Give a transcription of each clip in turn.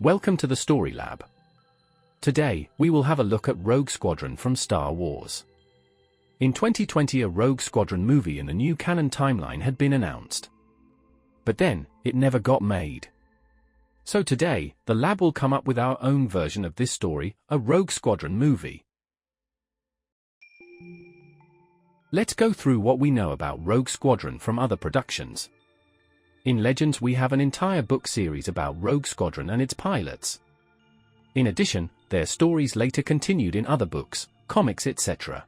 Welcome to the Story Lab. Today, we will have a look at Rogue Squadron from Star Wars. In 2020, a Rogue Squadron movie in the new canon timeline had been announced. But then, it never got made. So today, the lab will come up with our own version of this story, a Rogue Squadron movie. Let's go through what we know about Rogue Squadron from other productions. In Legends, we have an entire book series about Rogue Squadron and its pilots. In addition, their stories later continued in other books, comics, etc.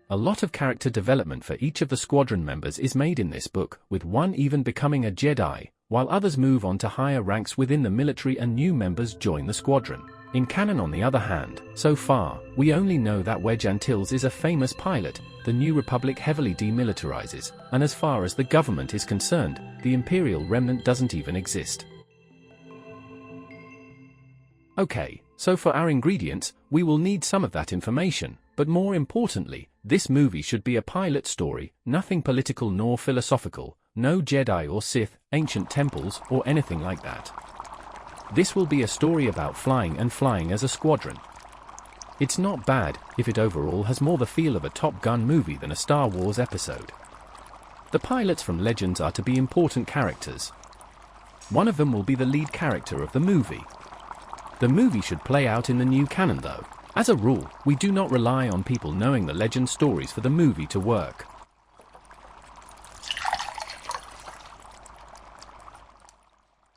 A lot of character development for each of the squadron members is made in this book, with one even becoming a Jedi, while others move on to higher ranks within the military and new members join the squadron. In canon, on the other hand, so far, we only know that Wedge Antilles is a famous pilot. The New Republic heavily demilitarizes, and as far as the government is concerned, the Imperial remnant doesn't even exist. Okay, so for our ingredients, we will need some of that information, but more importantly, this movie should be a pilot story, nothing political nor philosophical, no Jedi or Sith, ancient temples, or anything like that. This will be a story about flying and flying as a squadron. It's not bad, if it overall has more the feel of a Top Gun movie than a Star Wars episode. The pilots from Legends are to be important characters. One of them will be the lead character of the movie. The movie should play out in the new canon though. As a rule, we do not rely on people knowing the Legend stories for the movie to work.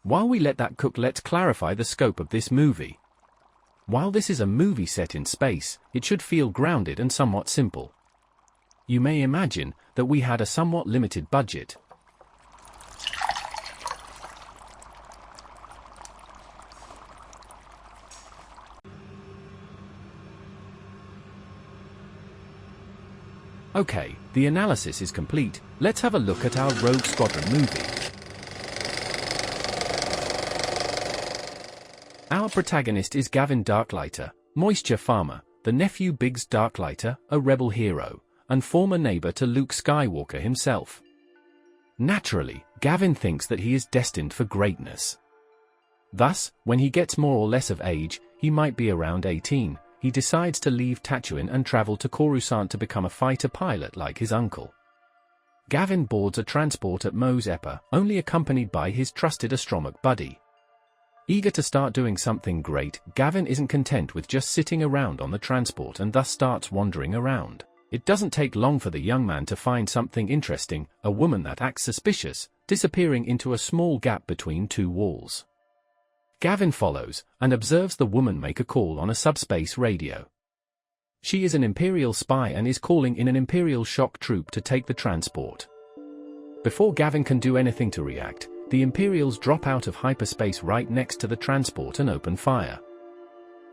While we let that cook, let's clarify the scope of this movie. While this is a movie set in space, it should feel grounded and somewhat simple. You may imagine that we had a somewhat limited budget. Okay, the analysis is complete. Let's have a look at our Rogue Squadron movie. Our protagonist is Gavin Darklighter, moisture farmer, the nephew Biggs Darklighter, a rebel hero, and former neighbor to Luke Skywalker himself. Naturally, Gavin thinks that he is destined for greatness. Thus, when he gets more or less of age, he might be around 18, he decides to leave Tatooine and travel to Coruscant to become a fighter pilot like his uncle. Gavin boards a transport at Mos Espa, only accompanied by his trusted astromech buddy. Eager to start doing something great, Gavin isn't content with just sitting around on the transport and thus starts wandering around. It doesn't take long for the young man to find something interesting, a woman that acts suspicious, disappearing into a small gap between two walls. Gavin follows, and observes the woman make a call on a subspace radio. She is an Imperial spy and is calling in an Imperial shock troop to take the transport. Before Gavin can do anything to react, the Imperials drop out of hyperspace right next to the transport and open fire.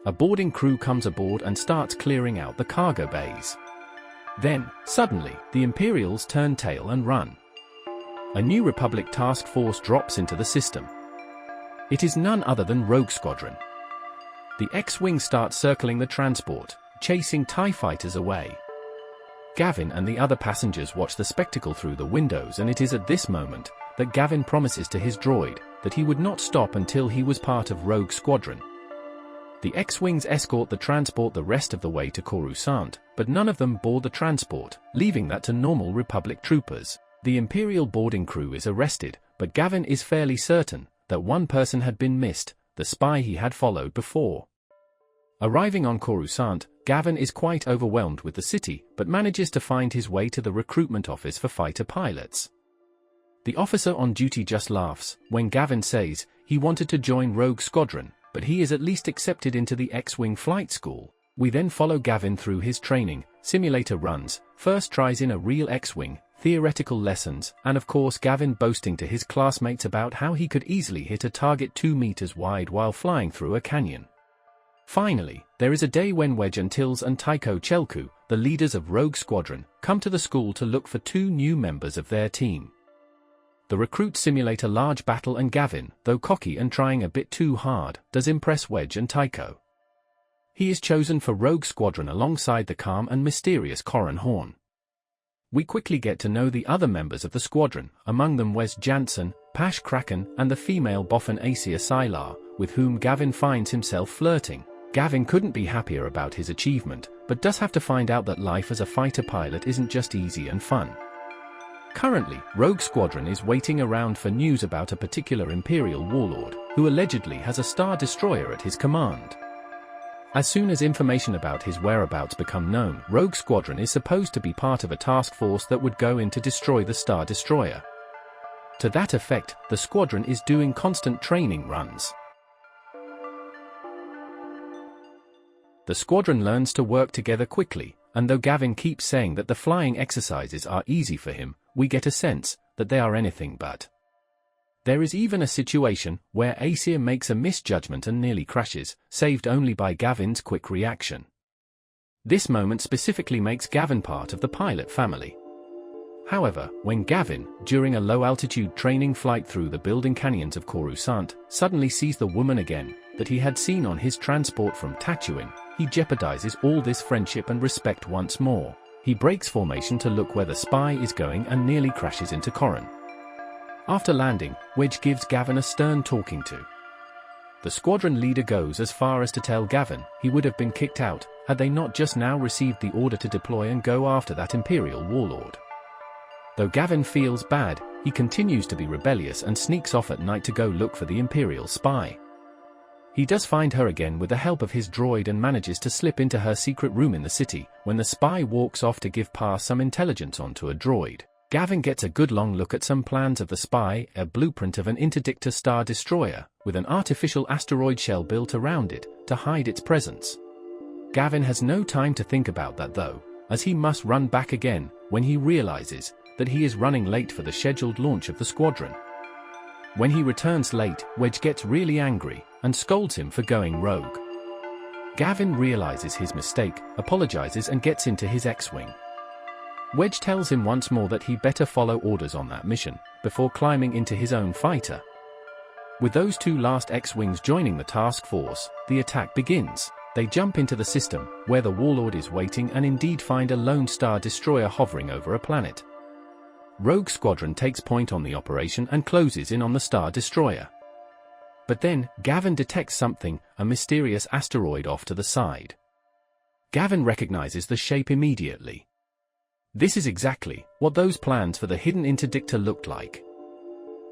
A boarding crew comes aboard and starts clearing out the cargo bays. Then, suddenly, the Imperials turn tail and run. A New Republic task force drops into the system. It is none other than Rogue Squadron. The X-Wing starts circling the transport, chasing TIE fighters away. Gavin and the other passengers watch the spectacle through the windows, and it is at this moment that Gavin promises to his droid that he would not stop until he was part of Rogue Squadron. The X-Wings escort the transport the rest of the way to Coruscant, but none of them board the transport, leaving that to normal Republic troopers. The Imperial boarding crew is arrested, but Gavin is fairly certain that one person had been missed, the spy he had followed before. Arriving on Coruscant, Gavin is quite overwhelmed with the city, but manages to find his way to the recruitment office for fighter pilots. The officer on duty just laughs when Gavin says he wanted to join Rogue Squadron, but he is at least accepted into the X-Wing flight school. We then follow Gavin through his training, simulator runs, first tries in a real X-Wing, theoretical lessons, and of course Gavin boasting to his classmates about how he could easily hit a target 2 meters wide while flying through a canyon. Finally, there is a day when Wedge Antilles and Tycho Chelku, the leaders of Rogue Squadron, come to the school to look for 2 new members of their team. The recruits simulate a large battle, and Gavin, though cocky and trying a bit too hard, does impress Wedge and Tycho. He is chosen for Rogue Squadron alongside the calm and mysterious Corran Horn. We quickly get to know the other members of the squadron, among them Wes Jansen, Pash Kraken, and the female Boffin Asia Sylar, with whom Gavin finds himself flirting. Gavin couldn't be happier about his achievement, but does have to find out that life as a fighter pilot isn't just easy and fun. Currently, Rogue Squadron is waiting around for news about a particular Imperial warlord, who allegedly has a Star Destroyer at his command. As soon as information about his whereabouts become known, Rogue Squadron is supposed to be part of a task force that would go in to destroy the Star Destroyer. To that effect, the squadron is doing constant training runs. The squadron learns to work together quickly, and though Gavin keeps saying that the flying exercises are easy for him, we get a sense that they are anything but. There is even a situation where Aesir makes a misjudgment and nearly crashes, saved only by Gavin's quick reaction. This moment specifically makes Gavin part of the pilot family. However, when Gavin, during a low-altitude training flight through the building canyons of Coruscant, suddenly sees the woman again that he had seen on his transport from Tatooine, he jeopardizes all this friendship and respect once more. He breaks formation to look where the spy is going and nearly crashes into Corran. After landing, Wedge gives Gavin a stern talking to. The squadron leader goes as far as to tell Gavin he would have been kicked out had they not just now received the order to deploy and go after that Imperial warlord. Though Gavin feels bad, he continues to be rebellious and sneaks off at night to go look for the Imperial spy. He does find her again with the help of his droid and manages to slip into her secret room in the city, when the spy walks off to give pass some intelligence onto a droid. Gavin gets a good long look at some plans of the spy, a blueprint of an interdictor Star Destroyer, with an artificial asteroid shell built around it, to hide its presence. Gavin has no time to think about that though, as he must run back again, when he realizes that he is running late for the scheduled launch of the squadron. When he returns late, Wedge gets really angry, and scolds him for going rogue. Gavin realizes his mistake, apologizes and gets into his X-Wing. Wedge tells him once more that he better follow orders on that mission, before climbing into his own fighter. With those two last X-Wings joining the task force, the attack begins. They jump into the system, where the warlord is waiting and indeed find a lone Star Destroyer hovering over a planet. Rogue Squadron takes point on the operation and closes in on the Star Destroyer. But then, Gavin detects something, a mysterious asteroid off to the side. Gavin recognizes the shape immediately. This is exactly what those plans for the hidden interdictor looked like.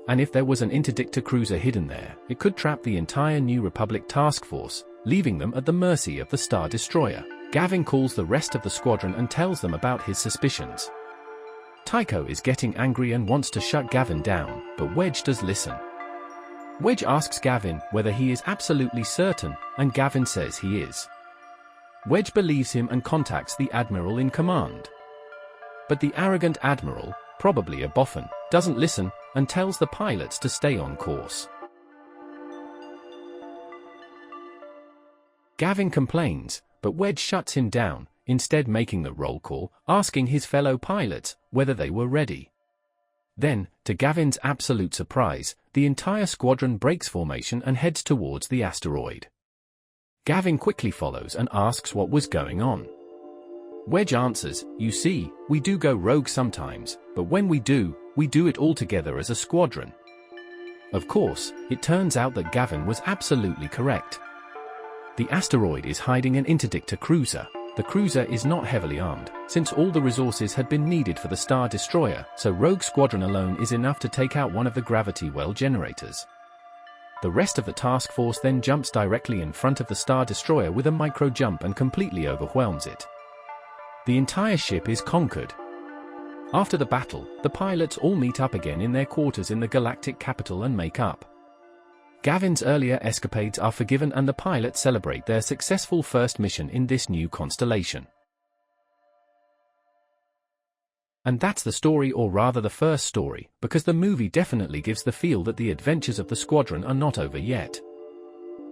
And if there was an interdictor cruiser hidden there, it could trap the entire New Republic task force, leaving them at the mercy of the Star Destroyer. Gavin calls the rest of the squadron and tells them about his suspicions. Tycho is getting angry and wants to shut Gavin down, but Wedge does listen. Wedge asks Gavin whether he is absolutely certain, and Gavin says he is. Wedge believes him and contacts the Admiral in command. But the arrogant Admiral, probably a boffin, doesn't listen, and tells the pilots to stay on course. Gavin complains, but Wedge shuts him down, instead making the roll call, asking his fellow pilots whether they were ready. Then, to Gavin's absolute surprise, the entire squadron breaks formation and heads towards the asteroid. Gavin quickly follows and asks what was going on. Wedge answers, "You see, we do go rogue sometimes, but when we do it all together as a squadron." Of course, it turns out that Gavin was absolutely correct. The asteroid is hiding an interdictor cruiser. The cruiser is not heavily armed, since all the resources had been needed for the Star Destroyer, so Rogue Squadron alone is enough to take out one of the gravity well generators. The rest of the task force then jumps directly in front of the Star Destroyer with a micro jump and completely overwhelms it. The entire ship is conquered. After the battle, the pilots all meet up again in their quarters in the galactic capital and make up. Gavin's earlier escapades are forgiven and the pilots celebrate their successful first mission in this new constellation. And that's the story, or rather the first story, because the movie definitely gives the feel that the adventures of the squadron are not over yet.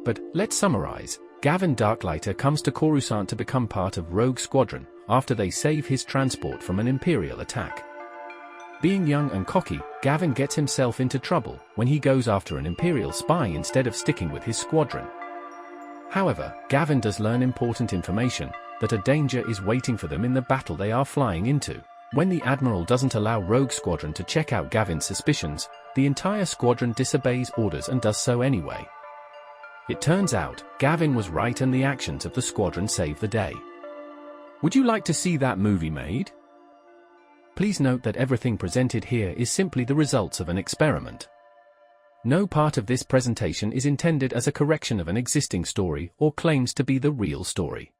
But, let's summarize. Gavin Darklighter comes to Coruscant to become part of Rogue Squadron, after they save his transport from an Imperial attack. Being young and cocky, Gavin gets himself into trouble when he goes after an Imperial spy instead of sticking with his squadron. However, Gavin does learn important information, that a danger is waiting for them in the battle they are flying into. When the Admiral doesn't allow Rogue Squadron to check out Gavin's suspicions, the entire squadron disobeys orders and does so anyway. It turns out, Gavin was right and the actions of the squadron saved the day. Would you like to see that movie made? Please note that everything presented here is simply the results of an experiment. No part of this presentation is intended as a correction of an existing story or claims to be the real story.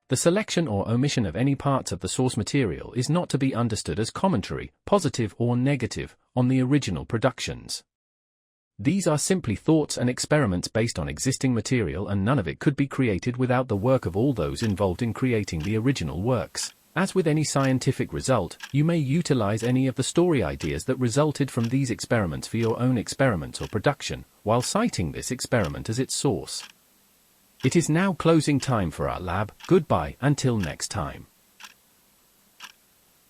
The selection or omission of any parts of the source material is not to be understood as commentary, positive or negative, on the original productions. These are simply thoughts and experiments based on existing material, and none of it could be created without the work of all those involved in creating the original works. As with any scientific result, you may utilize any of the story ideas that resulted from these experiments for your own experiments or production, while citing this experiment as its source. It is now closing time for our lab. Goodbye until next time.